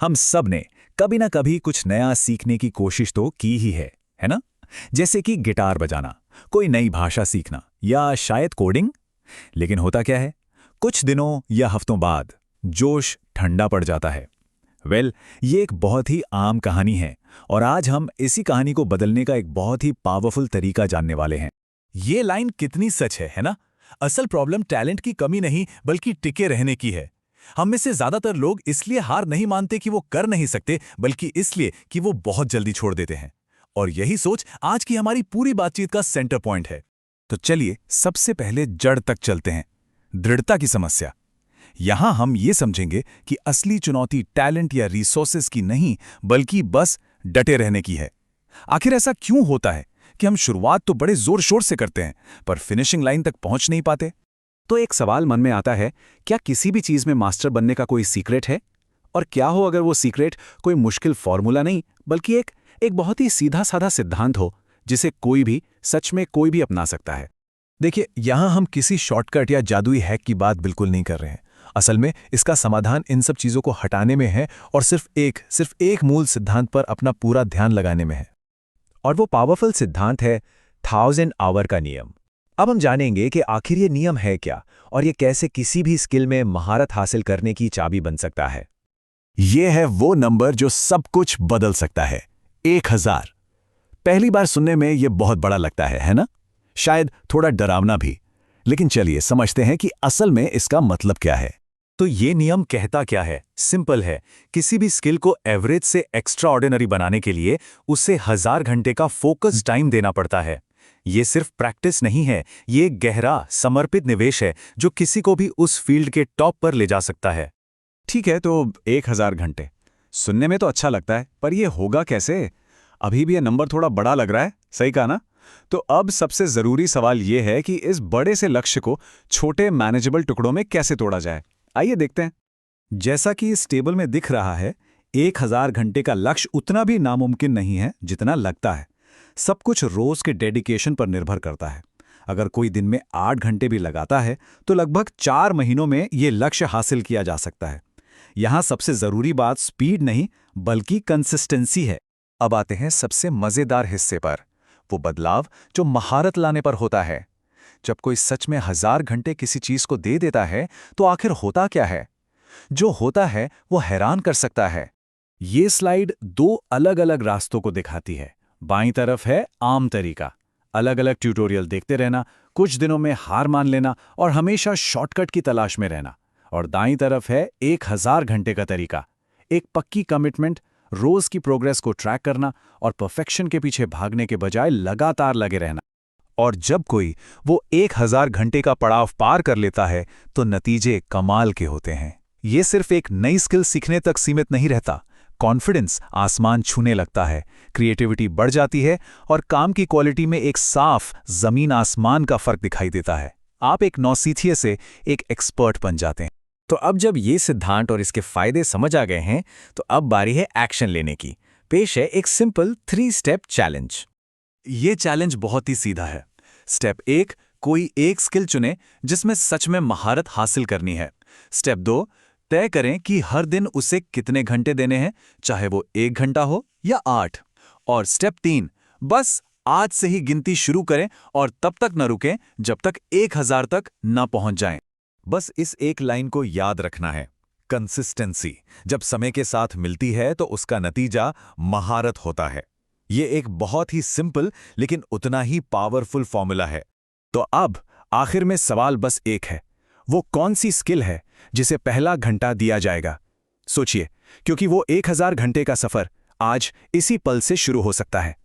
हम सब ने कभी ना कभी कुछ नया सीखने की कोशिश तो की ही है ना? जैसे कि गिटार बजाना, कोई नई भाषा सीखना या शायद कोडिंग। लेकिन होता क्या है, कुछ दिनों या हफ्तों बाद जोश ठंडा पड़ जाता है। ये एक बहुत ही आम कहानी है और आज हम इसी कहानी को बदलने का एक बहुत ही पावरफुल तरीका जानने वाले हैं। ये लाइन कितनी सच है ना? असल प्रॉब्लम टैलेंट की कमी नहीं बल्कि टिके रहने की है। हम में से ज्यादातर लोग इसलिए हार नहीं मानते कि वो कर नहीं सकते, बल्कि इसलिए कि वो बहुत जल्दी छोड़ देते हैं। और यही सोच आज की हमारी पूरी बातचीत का सेंटर पॉइंट है। तो चलिए सबसे पहले जड़ तक चलते हैं, दृढ़ता की समस्या। यहां हम ये समझेंगे कि असली चुनौती टैलेंट या रिसोर्सेज की नहीं, बल्कि बस डटे रहने की है। आखिर ऐसा क्यों होता है कि हम शुरुआत तो बड़े जोर शोर से करते हैं, पर फिनिशिंग लाइन तक पहुंच नहीं पाते? तो एक सवाल मन में आता है, क्या किसी भी चीज में मास्टर बनने का कोई सीक्रेट है? और क्या हो अगर वो सीक्रेट कोई मुश्किल फॉर्मूला नहीं, बल्कि एक बहुत ही सीधा साधा सिद्धांत हो, जिसे कोई भी, सच में कोई भी अपना सकता है? देखिए, यहां हम किसी शॉर्टकट या जादुई हैक की बात बिल्कुल नहीं कर रहे हैं। असल में इसका समाधान इन सब चीजों को हटाने में है और सिर्फ एक मूल सिद्धांत पर अपना पूरा ध्यान लगाने में है। और वो पावरफुल सिद्धांत है 1000 आवर का नियम। अब हम जानेंगे कि आखिर ये नियम है क्या और ये कैसे किसी भी स्किल में महारत हासिल करने की चाबी बन सकता है। ये है वो नंबर जो सब कुछ बदल सकता है, 1000। पहली बार सुनने में ये बहुत बड़ा लगता है ना? शायद थोड़ा डरावना भी। लेकिन चलिए समझते हैं कि असल में इसका मतलब क्या है। तो ये नियम कहता क्या है? सिंपल है। किसी भी स्किल को एवरेज से एक्स्ट्रा ऑर्डिनरी बनाने के लिए उसे 1000 घंटे का फोकस टाइम देना पड़ता है। ये सिर्फ प्रैक्टिस नहीं है, ये एक गहरा समर्पित निवेश है जो किसी को भी उस फील्ड के टॉप पर ले जा सकता है। ठीक है, तो 1000 घंटे सुनने में तो अच्छा लगता है, पर ये होगा कैसे? अभी भी ये नंबर थोड़ा बड़ा लग रहा है, सही कहा ना? तो अब सबसे जरूरी सवाल ये है कि इस बड़े से लक्ष्य को छोटे मैनेजेबल टुकड़ों में कैसे तोड़ा जाए। आइए देखते हैं। जैसा कि इस टेबल में दिख रहा है, 1000 घंटे का लक्ष्य उतना भी नामुमकिन नहीं है जितना लगता है। सब कुछ रोज के डेडिकेशन पर निर्भर करता है। अगर कोई दिन में 8 घंटे भी लगाता है तो लगभग 4 महीनों में ये लक्ष्य हासिल किया जा सकता है। यहां सबसे जरूरी बात स्पीड नहीं, बल्कि कंसिस्टेंसी है। अब आते हैं सबसे मजेदार हिस्से पर, वो बदलाव जो महारत लाने पर होता है। जब कोई सच में 1000 घंटे किसी चीज को दे देता है तो आखिर होता क्या है? जो होता है वो हैरान कर सकता है। ये स्लाइड 2 अलग-अलग रास्तों को दिखाती है। बाईं तरफ है आम तरीका, अलग अलग ट्यूटोरियल देखते रहना, कुछ दिनों में हार मान लेना और हमेशा शॉर्टकट की तलाश में रहना। और दाईं तरफ है 1000 घंटे का तरीका, एक पक्की कमिटमेंट, रोज की प्रोग्रेस को ट्रैक करना और परफेक्शन के पीछे भागने के बजाय लगातार लगे रहना। और जब कोई वो 1000 घंटे का पड़ाव पार कर लेता है तो नतीजे कमाल के होते हैं। ये सिर्फ एक नई स्किल सीखने तक सीमित नहीं रहता। कॉन्फिडेंस आसमान छूने लगता है, क्रिएटिविटी बढ़ जाती है और काम की क्वालिटी में एक साफ जमीन आसमान का फर्क दिखाई देता है। आप एक नौसीखिए से एक एक्सपर्ट बन जाते हैं। तो अब जब ये सिद्धांत और इसके फायदे समझ आ गए हैं, तो अब बारी है एक्शन लेने की। पेश है एक सिंपल 3 स्टेप चैलेंज। ये चैलेंज बहुत ही सीधा है। स्टेप 1, कोई एक स्किल चुने जिसमें सच में महारत हासिल करनी है। स्टेप 2, तय करें कि हर दिन उसे कितने घंटे देने हैं, चाहे वो 1 घंटा हो या 8। और स्टेप 3, बस आज से ही गिनती शुरू करें और तब तक न रुकें जब तक 1000 तक न पहुंच जाएं। बस इस एक लाइन को याद रखना है, कंसिस्टेंसी जब समय के साथ मिलती है तो उसका नतीजा महारत होता है। ये एक बहुत ही सिंपल लेकिन उतना ही पावरफुल फॉर्मूला है। तो अब आखिर में सवाल बस एक है, वो कौन सी स्किल है जिसे पहला घंटा दिया जाएगा? सोचिए, क्योंकि वो 1000 घंटे का सफर आज इसी पल से शुरू हो सकता है।